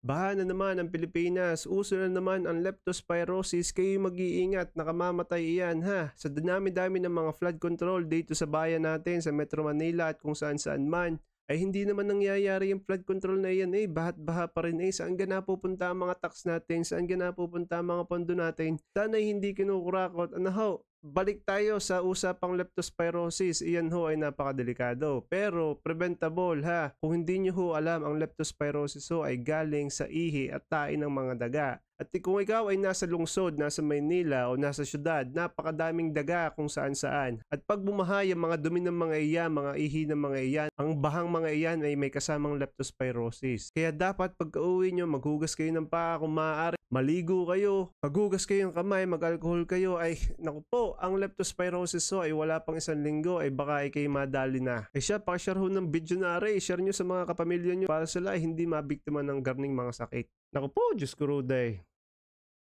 Baha na naman ang Pilipinas, uso na naman ang leptospirosis, kayo mag-iingat, nakamamatay iyan ha. Sa dinami-dami ng mga flood control dito sa bayan natin, sa Metro Manila at kung saan-saan man, ay hindi naman nangyayari yung flood control na iyan bahat-baha pa rin saan ka napupunta ang mga tax natin, saan ka napupunta ang mga pondo natin, sana'y hindi kinukurakot, ano ho, balik tayo sa usapang leptospirosis. Iyan ho ay napakadelikado. Pero preventable ha. Kung hindi nyo ho alam, ang leptospirosis ho ay galing sa ihi at tae ng mga daga. At kung ikaw ay nasa lungsod, nasa Maynila o nasa syudad, napakadaming daga kung saan-saan. At pag bumaha yung mga dumi ng mga iyan, mga ihi ng mga iyan, ang bahang mga iyan ay may kasamang leptospirosis. Kaya dapat pagka-uwi nyo, maghugas kayo ng paa kung maaari, maligo kayo, maghugas kayo ng kamay, mag-alcohol kayo, ay naku po, ang leptospirosis ho ay wala pang 1 linggo ay baka ay kayo madali na. Siya, pakishare ho ng video na share nyo sa mga kapamilya nyo para sila ay hindi mabiktima ng garning mga sakit. Naku po, Diyos ko Ruday.